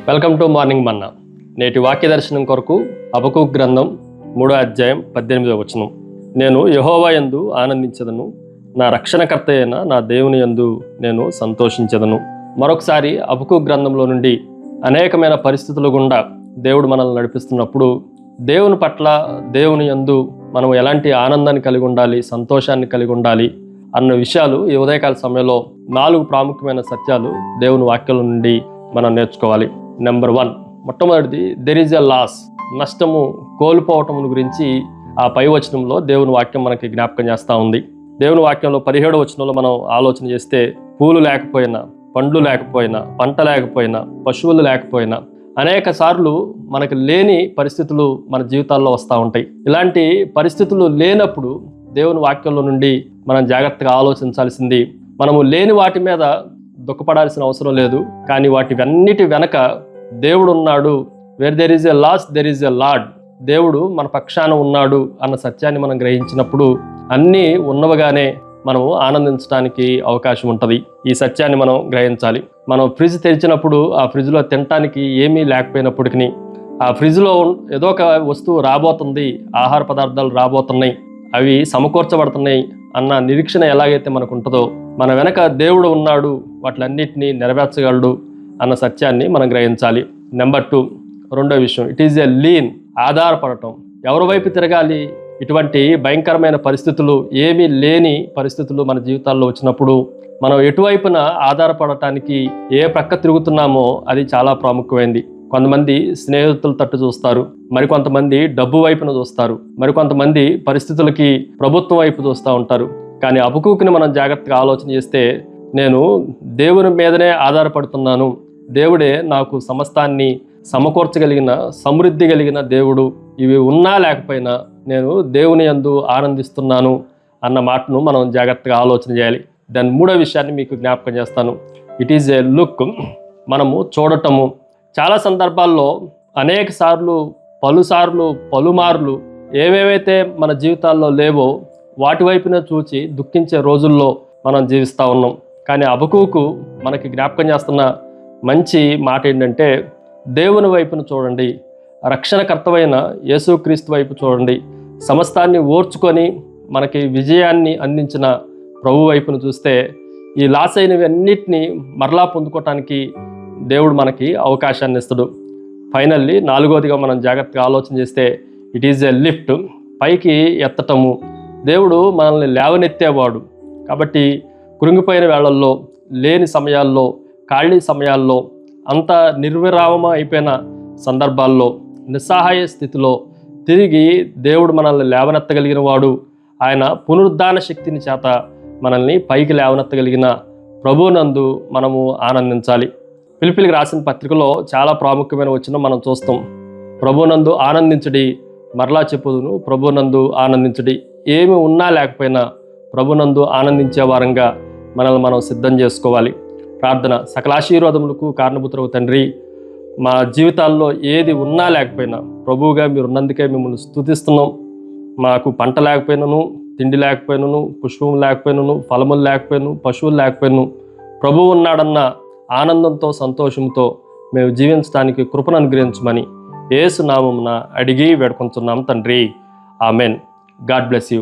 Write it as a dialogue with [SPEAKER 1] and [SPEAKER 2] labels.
[SPEAKER 1] Welcome to morning మన్నా. నేటి వాక్య దర్శనం కొరకు హబక్కూకు గ్రంథం 3వ అధ్యాయం 18వ వచనం. నేను యెహోవా యందు ఆనందించెదను, నా రక్షణకర్త అయిన నా దేవుని యందు నేను సంతోషించెదను. మరొకసారి హబక్కూకు గ్రంథంలో నుండి అనేకమైన పరిస్థితుల గుండా దేవుడు మనల్ని నడిపిస్తున్నప్పుడు దేవుని పట్ల, దేవుని యందు మనం ఎలాంటి ఆనందాన్ని కలిగి ఉండాలి, సంతోషాన్ని కలిగి ఉండాలి అన్న విషయాలు ఈ ఉదయకాల సమయంలో 4 ప్రాముఖ్యమైన సత్యాలు దేవుని వాక్యం నుండి మనం నేర్చుకోవాలి. నెంబర్ 1, మొట్టమొదటిది దెర్ ఈజ్ ఎ లాస్. నష్టము, కోల్పోవటం గురించి ఆ పై వచనంలో దేవుని వాక్యం మనకి జ్ఞాపకం చేస్తూ ఉంది. దేవుని వాక్యంలో 17వ వచనంలో మనం ఆలోచన చేస్తే, పూలు లేకపోయినా, పండ్లు లేకపోయినా, పంట లేకపోయినా, పశువులు లేకపోయినా అనేక సార్లు మనకు లేని పరిస్థితులు మన జీవితాల్లో వస్తూ ఉంటాయి. ఇలాంటి పరిస్థితులు లేనప్పుడు దేవుని వాక్యంలో నుండి మనం జాగ్రత్తగా ఆలోచించాల్సింది, మనము లేని వాటి మీద దుఃఖపడాల్సిన అవసరం లేదు, కానీ వాటివన్నిటి వెనక దేవుడు ఉన్నాడు. Where there is a loss there is a Lord. దేవుడు మన పక్షాన ఉన్నాడు అన్న సత్యాన్ని మనం గ్రహించినప్పుడు అన్నీ ఉన్నవగానే మనము ఆనందించడానికి అవకాశం ఉంటుంది. ఈ సత్యాన్ని మనం గ్రహించాలి. మనం ఫ్రిడ్జ్ తెరిచినప్పుడు ఆ ఫ్రిడ్జ్లో తినటానికి ఏమీ లేకపోయినప్పటికీ, ఆ ఫ్రిడ్జ్లో ఏదో ఒక వస్తువు రాబోతుంది, ఆహార పదార్థాలు రాబోతున్నాయి, అవి సమకూర్చబడుతున్నాయి అన్న నిరీక్షణ ఎలాగైతే మనకు ఉంటుందో, మన వెనక దేవుడు ఉన్నాడు, వాటిలన్నిటినీ నెరవేర్చగలడు అన్న సత్యాన్ని మనం గ్రహించాలి. నెంబర్ 2, రెండో విషయం, ఇట్ ఈజ్ ఎ లీన్. ఆధారపడటం. ఎవరి వైపు తిరగాలి? ఇటువంటి భయంకరమైన పరిస్థితులు, ఏమీ లేని పరిస్థితులు మన జీవితాల్లో వచ్చినప్పుడు మనం ఎటువైపున ఆధారపడటానికి ఏ ప్రక్క తిరుగుతున్నామో అది చాలా ప్రాముఖ్యమైనది. కొంతమంది స్నేహితుల తట్టు చూస్తారు, మరికొంతమంది డబ్బు వైపున చూస్తారు, మరికొంతమంది పరిస్థితులకి, ప్రభుత్వం వైపు చూస్తూ ఉంటారు. కానీ హబక్కూకుని మనం జాగ్రత్తగా ఆలోచన చేస్తే, నేను దేవుని మీదనే ఆధారపడుతున్నాను, దేవుడే నాకు సమస్తాన్ని సమకూర్చగలిగిన, సమృద్ధి కలిగిన దేవుడు, ఇవి ఉన్నా లేకపోయినా నేను దేవుని యందు ఆనందిస్తున్నాను అన్న మాటను మనం జాగ్రత్తగా ఆలోచన చేయాలి. దాని 3వ విషయాన్ని మీకు జ్ఞాపకం చేస్తాను. It is a look. మనము చూడటము. చాలా సందర్భాల్లో అనేక సార్లు, పలుమార్లు ఏవేవైతే మన జీవితాల్లో లేవో వాటి వైపున చూచి దుఃఖించే రోజుల్లో మనం జీవిస్తూ ఉన్నాం. కానీ హబక్కూకు మనకి జ్ఞాపకం చేస్తున్న మంచి మాట ఏంటంటే, దేవుని వైపున చూడండి, రక్షణకర్తవైన యేసుక్రీస్తు వైపు చూడండి, సమస్తాన్ని ఓర్చుకొని మనకి విజయాన్ని అందించిన ప్రభు వైపును చూస్తే ఈ లాస్ అయినవి అన్నిటినీ మరలా పొందుకోవటానికి దేవుడు మనకి అవకాశాన్ని ఇస్తాడు. ఫైనల్లీ 4వదిగా మనం జాగ్రత్తగా ఆలోచన చేస్తే, ఇట్ ఈజ్ ఎ లిఫ్ట్. పైకి ఎత్తటము. దేవుడు మనల్ని లేవనెత్తేవాడు. కాబట్టి కృంగిపోయిన వేళల్లో, లేని సమయాల్లో, ఖాళీ సమయాల్లో, అంత నిర్విరామం అయిపోయిన సందర్భాల్లో, నిస్సహాయ స్థితిలో తిరిగి దేవుడు మనల్ని లేవనెత్తగలిగిన వాడు. ఆయన పునరుద్ధాన శక్తిని చేత మనల్ని పైకి లేవనెత్తగలిగిన ప్రభువునందు మనము ఆనందించాలి. ఫిలిప్పీయులకు రాసిన పత్రికలో చాలా ప్రాముఖ్యమైన వచనం మనం చూస్తాం. ప్రభువునందు ఆనందించడి, మరలా చెప్పుదును, ప్రభువునందు ఆనందించడి. ఏమి ఉన్నా లేకపోయినా ప్రభువునందు ఆనందించే వారంగా మనల్ని మనం సిద్ధం చేసుకోవాలి. ప్రార్థన. సకల ఆశీర్వాదములకు కారణభూతుడవు తండ్రి, మా జీవితాల్లో ఏది ఉన్నా లేకపోయినా ప్రభువుగా మీరు ఉన్నందుకే మిమ్మల్ని స్తుతిస్తున్నాం. మాకు పంట లేకపోయినను, తిండి లేకపోయినను, పుష్పం లేకపోయినను, ఫలములు లేకపోయిను, పశువులు లేకపోయిను, ప్రభువు ఉన్నాడన్న ఆనందంతో, సంతోషంతో మేము జీవించడానికి కృపను అనుగ్రహించమని యేసు నామమున అడిగి వేడుకొంచున్నాం తండ్రి. ఆమెన్. God bless you.